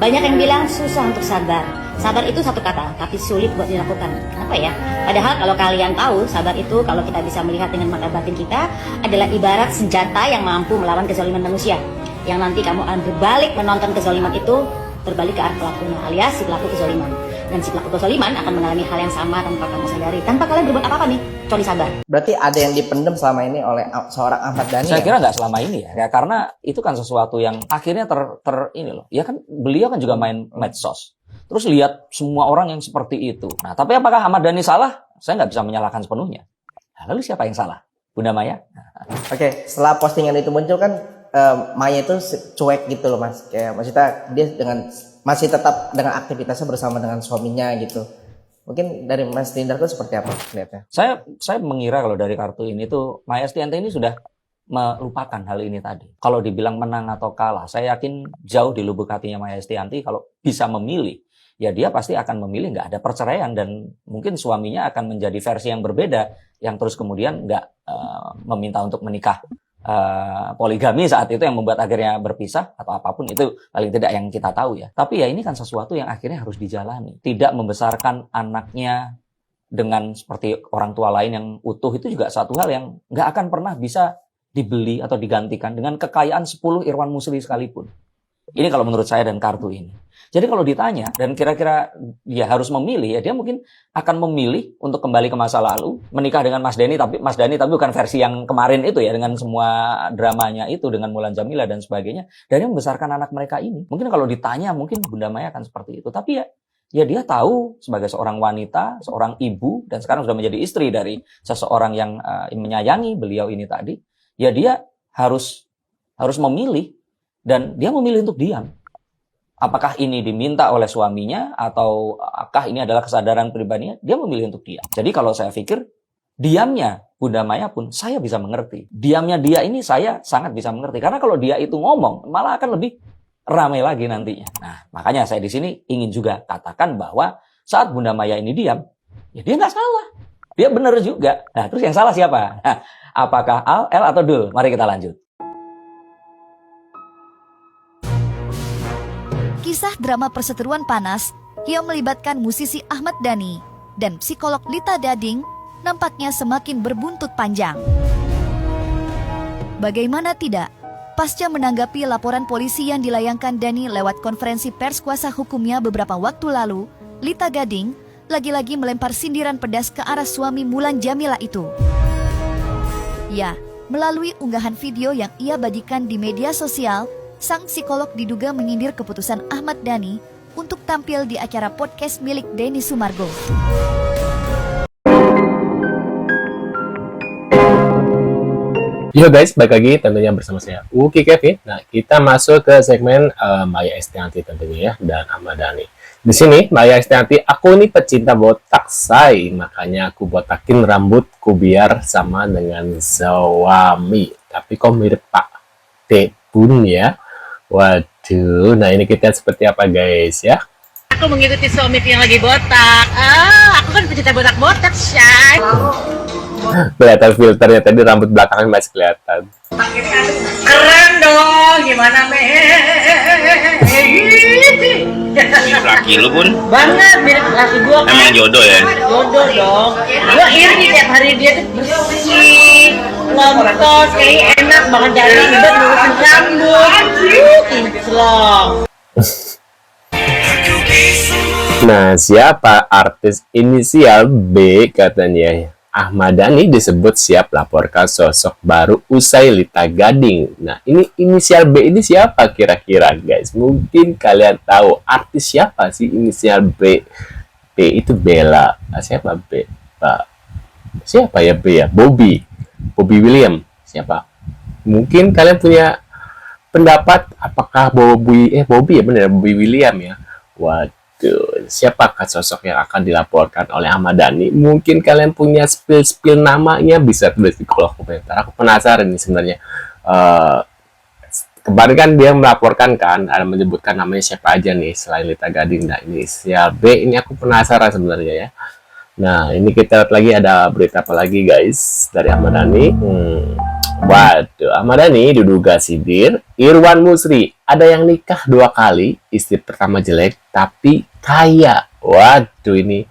Banyak yang bilang susah untuk sabar. Sabar itu satu kata, tapi sulit buat dilakukan. Kenapa ya? Padahal kalau kalian tahu, sabar itu kalau kita bisa melihat dengan mata batin kita adalah ibarat senjata yang mampu melawan kezaliman manusia. Yang nanti kamu akan berbalik menonton kezaliman itu berbalik ke arah pelakunya, alias si pelaku kezaliman. Dan si pelaku kezaliman akan mengalami hal yang sama tanpa kamu sadari, tanpa kalian berbuat apa-apa nih, kecuali sabar. Berarti ada yang dipendam selama ini oleh seorang Ahmad Dhani? Saya kira nggak selama ini ya, karena itu kan sesuatu yang akhirnya ini loh. Ya kan beliau kan juga main medsos. Terus lihat semua orang yang seperti itu. Nah, tapi apakah Ahmad Dhani salah? Saya nggak bisa menyalahkan sepenuhnya. Nah, lalu siapa yang salah? Bunda Maya? Oke, setelah postingan itu muncul kan Maya itu cuek gitu loh Mas. Kayak maksudnya dia masih tetap dengan aktivitasnya bersama dengan suaminya gitu. Mungkin dari Mas Lindarko seperti apa lihatnya? Saya mengira kalau dari kartu ini tuh Maia Estianty ini sudah melupakan hal ini tadi. Kalau dibilang menang atau kalah, saya yakin jauh di lubuk hatinya Maia Estianty kalau bisa memilih, ya dia pasti akan memilih nggak ada perceraian dan mungkin suaminya akan menjadi versi yang berbeda yang terus kemudian nggak meminta untuk menikah poligami saat itu yang membuat akhirnya berpisah atau apapun itu paling tidak yang kita tahu ya. Tapi ya ini kan sesuatu yang akhirnya harus dijalani. Tidak membesarkan anaknya dengan seperti orang tua lain yang utuh itu juga satu hal yang nggak akan pernah bisa dibeli atau digantikan dengan kekayaan 10 Irwan Musli sekalipun. Ini kalau menurut saya dan kartu ini. Jadi kalau ditanya dan kira-kira dia harus memilih, ya dia mungkin akan memilih untuk kembali ke masa lalu, menikah dengan Mas Dhani tapi bukan versi yang kemarin itu ya, dengan semua dramanya itu, dengan Mulan Jamila dan sebagainya. Dan dia membesarkan anak mereka ini. Mungkin kalau ditanya, mungkin Bunda Maya akan seperti itu. Tapi ya dia tahu sebagai seorang wanita, seorang ibu, dan sekarang sudah menjadi istri dari seseorang yang menyayangi beliau ini tadi. Ya dia harus memilih, dan dia memilih untuk diam. Apakah ini diminta oleh suaminya atau apakah ini adalah kesadaran pribadinya? Dia memilih untuk diam. Jadi kalau saya pikir diamnya Bunda Maya pun saya bisa mengerti. Diamnya dia ini saya sangat bisa mengerti. Karena kalau dia itu ngomong malah akan lebih ramai lagi nantinya. Nah, makanya saya di sini ingin juga katakan bahwa saat Bunda Maya ini diam, ya dia nggak salah. Dia benar juga. Nah, terus yang salah siapa? Nah, apakah L atau Dul? Mari kita lanjut. Kisah drama perseteruan panas yang melibatkan musisi Ahmad Dhani dan psikolog Lita Gading nampaknya semakin berbuntut panjang. Bagaimana tidak, pasca menanggapi laporan polisi yang dilayangkan Dhani lewat konferensi pers kuasa hukumnya beberapa waktu lalu, Lita Gading lagi-lagi melempar sindiran pedas ke arah suami Mulan Jamila itu. Ya, melalui unggahan video yang ia bagikan di media sosial, sang psikolog diduga menyindir keputusan Ahmad Dhani untuk tampil di acara podcast milik Denny Sumargo. Yo guys, balik lagi tentunya bersama saya Uki Kevin. Nah, kita masuk ke segmen Maya Estianty tentunya ya, dan Ahmad Dhani. Di sini Maya Estianty, aku ini pecinta botak say, makanya aku botakin rambutku biar sama dengan suami. Tapi kok mirip Pak Tebun ya? Waduh, nah ini kita seperti apa guys ya? Aku mengikuti suami yang lagi botak. Aku kan pecinta botak-botak, Shay. Kelihatan filternya tadi, rambut belakangnya masih kelihatan. Keren dong, gimana Laki lu pun banget mirip laki gua kan. emang jodoh ya? Jodoh dong. Gua iri tiap hari dia tuh bersih, ngontos, kayak enak banget dari ribet ngurusin rambut. Kinclong. Nah, siapa artis inisial B katanya? Ahmad Dhani disebut siap laporkan sosok baru usai Lita Gading. Nah, ini inisial B ini siapa kira-kira guys? Mungkin kalian tahu artis siapa sih inisial B? B itu Bella. Siapa B? Siapa ya B ya? Bobby William. Siapa? Mungkin kalian punya pendapat apakah Bobby ya benar, Bobby William ya. Waduh, siapakah sosok yang akan dilaporkan oleh Ahmad Dhani? Mungkin kalian punya spill namanya, bisa tulis di kolom komentar. Aku penasaran nih sebenarnya. Kemarin kan dia melaporkan kan, ada menyebutkan namanya siapa aja nih selain Lita Gading. Nah, ini inisial B, ini aku penasaran sebenarnya ya. Nah, ini kita lihat lagi ada berita apa lagi guys dari Ahmad Dhani. Waduh, Ahmad Dhani diduga sindir. Irwan Musri, ada yang nikah 2 kali, istri pertama jelek tapi kaya. Waduh, ini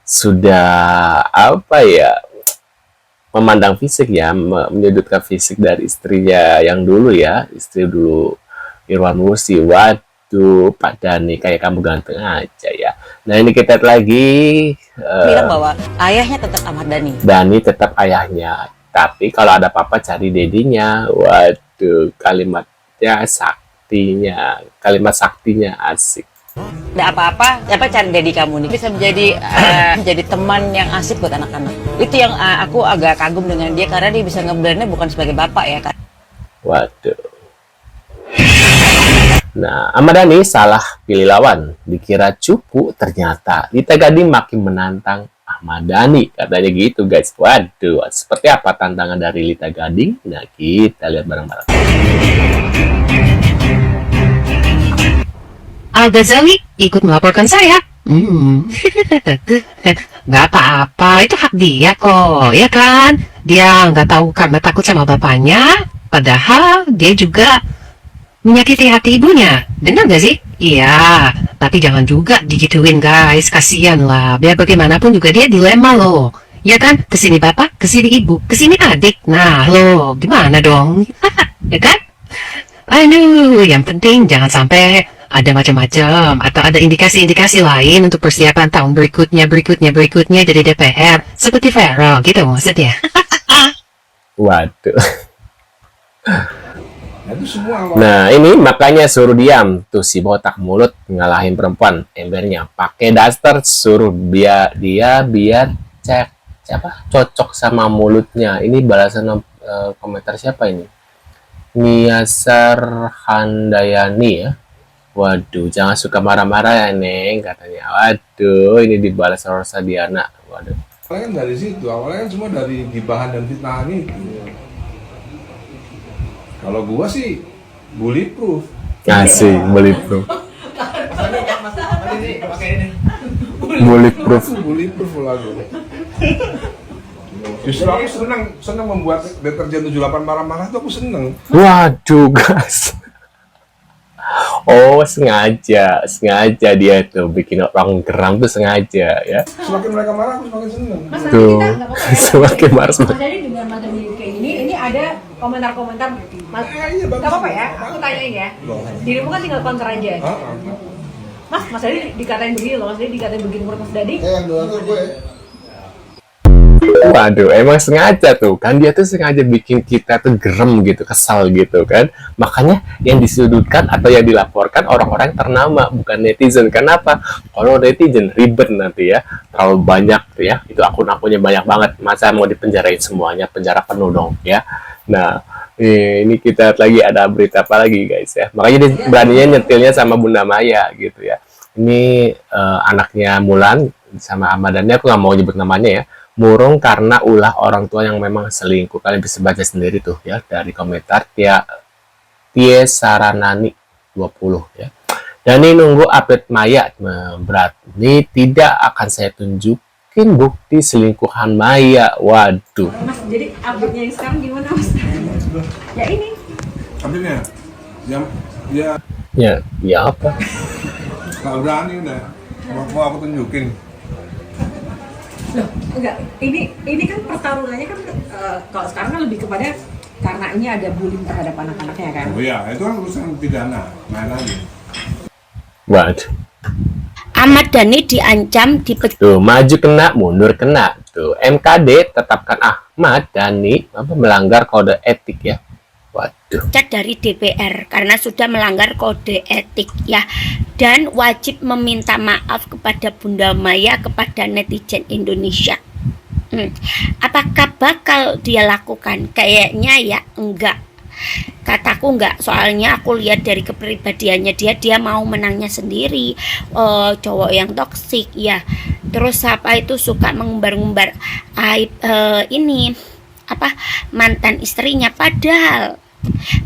sudah apa ya? Memandang fisik ya, menyudutkan fisik dari istrinya yang dulu ya, istri dulu Irwan Musri. Waduh, Pak Dhani kayak kamu ganteng aja ya. Nah ini kita lihat lagi. Bilang bahwa ayahnya tetap Ahmad Dhani. Dhani tetap ayahnya, tapi kalau ada apa-apa cari dedinya. Waduh, kalimatnya saktinya, kalimat saktinya asik. Ada apa-apa, cari dedi kamu nih. Bisa menjadi teman yang asik buat anak-anak. Itu yang aku agak kagum dengan dia, karena dia bisa ngeblendnya bukan sebagai bapak ya kan. Waduh. Nah, Ahmad Dhani salah pilih lawan. Dikira cupu, ternyata Lita Gading makin menantang Ahmad Dhani. Katanya gitu guys. Waduh, seperti apa tantangan dari Lita Gading? Nah, kita lihat bareng-bareng. Al-Ghazali ikut melaporkan saya. Nggak apa-apa, itu hak dia kok, ya kan? Dia nggak tahu karena takut sama bapaknya, padahal dia juga menyakiti hati ibunya. Benar nggak sih? Iya, tapi jangan juga digituin guys, kasihan lah. Biar bagaimanapun juga dia dilema loh. Ya kan? Kesini bapak, kesini ibu, kesini adik. Nah lo, gimana dong? Ya kan? Aduh, yang penting jangan sampai ada macam-macam atau ada indikasi-indikasi lain untuk persiapan tahun berikutnya dari DPR seperti Vero gitu maksudnya. Waduh. Nah ini makanya suruh diam tuh si botak mulut ngalahin perempuan embernya pakai daster, suruh dia biar cocok sama mulutnya. Ini balasan komentar siapa ini? Niasar Handayani ya. Waduh, jangan suka marah-marah ya, Neng, katanya. Waduh, ini dibalas Rosa Diana. Waduh. Awalnya kan dari situ, awalnya kan semua dari gibahan dan fitnahan itu. Kalau gua sih bulletproof. Asik, bulletproof. Bulletproof. Bulletproof lagu. Justru aku senang membuat deterjen 78 marah-marah tuh aku seneng. Waduh, guys. Oh, sengaja dia tuh bikin orang geram tuh sengaja ya. Semakin mereka marah, aku semakin seneng. Tuh, semakin marah. Mas Dhani dengan macam kayak ini ada komentar-komentar. Mas, Iya, bagus. gak apa-apa ya, aku tanyain ya. Dirimu kan tinggal counter aja. Mas Dhani dikatain begini loh, Mas Dhani dikatain begini menurut Mas Dhani. Yang dua tuh gue. Waduh, emang sengaja tuh kan, dia tuh sengaja bikin kita tuh gerem gitu, kesal gitu kan. Makanya yang disudutkan atau yang dilaporkan orang-orang ternama, bukan netizen. Kenapa? Kalau netizen ribet nanti ya, terlalu banyak tuh ya, itu akun-akunnya banyak banget. Masa mau dipenjarain semuanya, penjara penuh dong ya. Nah, ini kita lihat lagi ada berita apa lagi guys ya. Makanya dia beraninya nyetilnya sama Bunda Maya gitu ya. Ini anaknya Mulan sama Ahmad Dhani, aku nggak mau nyebut namanya ya. Murung karena ulah orang tua yang memang selingkuh. Kalian bisa baca sendiri tuh ya dari komentar Tie Saranani 20 ya. Dan ini nunggu update Maya berat. Ini tidak akan saya tunjukin bukti selingkuhan Maya. Waduh. Mas, jadi update-nya yang sekarang gimana Mas? Ya ini. Update-nya? Ya apa? Nggak berani udah. Mau aku tunjukin. Loh, enggak. Ini kan pertarungannya kan kalau sekarang kan lebih kepada karena ini ada bullying terhadap anak-anaknya kan. Oh iya, itu kan urusan pidana. Main lagi. Waduh. Ahmad Dhani diancam Tuh, maju kena, mundur kena. Tuh, MKD tetapkan Ahmad Dhani melanggar kode etik ya. Waduh. dipecat dari DPR karena sudah melanggar kode etik ya, dan wajib meminta maaf kepada Bunda Maya, kepada netizen Indonesia. Apakah bakal dia lakukan? Kayaknya ya enggak. Kataku enggak, soalnya aku lihat dari kepribadiannya dia mau menangnya sendiri. Cowok yang toksik ya, terus apa itu suka mengumbar-ngumbar aib ini apa mantan istrinya, padahal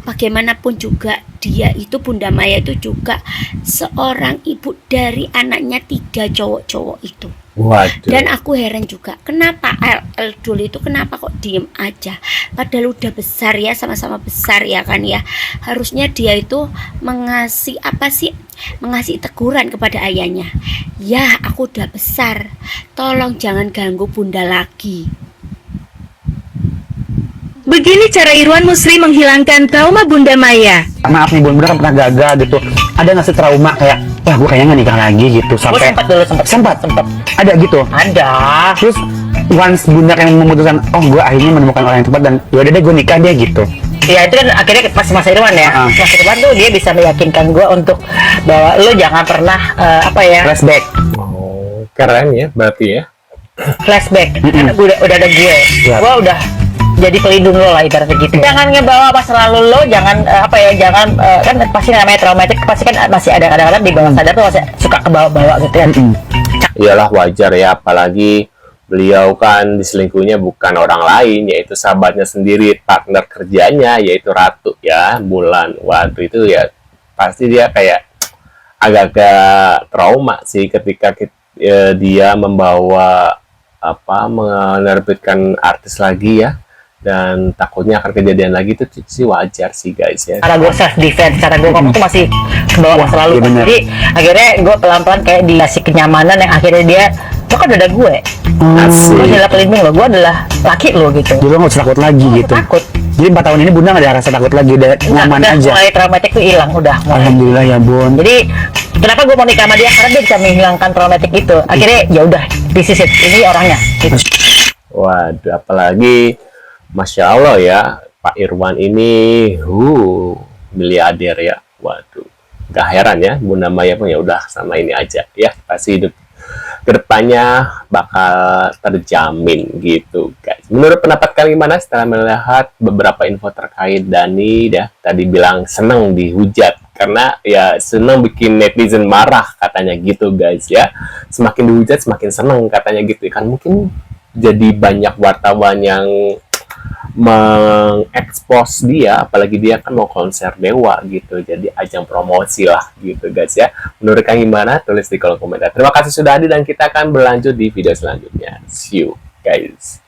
Bagaimanapun juga dia itu, Bunda Maya itu juga seorang ibu dari anaknya 3 cowok-cowok itu. Waduh. Dan aku heran juga kenapa Eldul itu kenapa kok diem aja, padahal udah besar ya, sama-sama besar ya kan ya. Harusnya dia itu mengasih mengasih teguran kepada ayahnya. Ya, aku udah besar, tolong jangan ganggu bunda lagi. Begini cara Irwan Musri menghilangkan trauma Bunda Maya. Maaf nih Bunda kan pernah gagal gitu. Ada nggak sih trauma kayak, wah gue kayaknya nggak nikah lagi gitu sampai sempat ada gitu. Ada. Terus once Bunda yang memutuskan, oh gue akhirnya menemukan orang yang tepat dan yaudah deh gue nikah dia gitu. Ya itu kan akhirnya pas Mas Irwan ya. Mas Irwan tuh dia bisa meyakinkan gue untuk bahwa lo jangan pernah Flashback. Oh, keren ya berarti ya. flashback. Karena udah ada gue. Gue udah jadi pelindung lo lah ibaratnya gitu. Jangan ngebawa masa lalu lo, jangan kan pasti namanya traumatik, pasti kan masih ada kadang-kadang di bawah sadar tuh masih suka kebawa-bawa gitu kan. Iyalah wajar ya, apalagi beliau kan diselingkuhnya bukan orang lain, yaitu sahabatnya sendiri, partner kerjanya, yaitu Ratu ya, Bulan. Waduh itu ya pasti dia kayak agak-agak trauma sih ketika dia membawa menerbitkan artis lagi ya, dan takutnya akan kejadian lagi. Itu sih wajar sih guys ya. Karena gue self defense, karena gue ngomong tuh masih kebawa masa lalu. Jadi akhirnya gue pelan-pelan kayak dikasih kenyamanan yang akhirnya dia, lo kan udah ada gue. Asik. Gue adalah pelindung lo, gue adalah laki lo gitu. Jadi lo nggak usah takut lagi gitu. Takut. Jadi 4 tahun ini Bunda nggak ada rasa takut lagi, udah nyaman aja. Mulai traumatik tuh hilang, udah. Alhamdulillah ya Bun. Jadi kenapa gue mau nikah sama dia, karena dia bisa menghilangkan traumatik itu. Akhirnya ya udah, this is it, ini orangnya. Gitu. Waduh, apalagi Masya Allah ya, Pak Irwan ini miliarder ya. Waduh, gak heran ya, Bunda Maya pun ya udah sama ini aja ya, pasti hidup kedepannya bakal terjamin gitu guys. Menurut pendapat kalian gimana setelah melihat beberapa info terkait Dani ya? Tadi bilang seneng dihujat karena ya seneng bikin netizen marah katanya gitu guys ya. Semakin dihujat semakin seneng katanya gitu kan. Mungkin jadi banyak wartawan yang mengekspos dia, apalagi dia kan mau konser Dewa gitu, jadi ajang promosi lah gitu guys ya. Menurut kalian gimana? Tulis di kolom komentar. Terima kasih sudah hadir dan kita akan berlanjut di video selanjutnya. See you guys.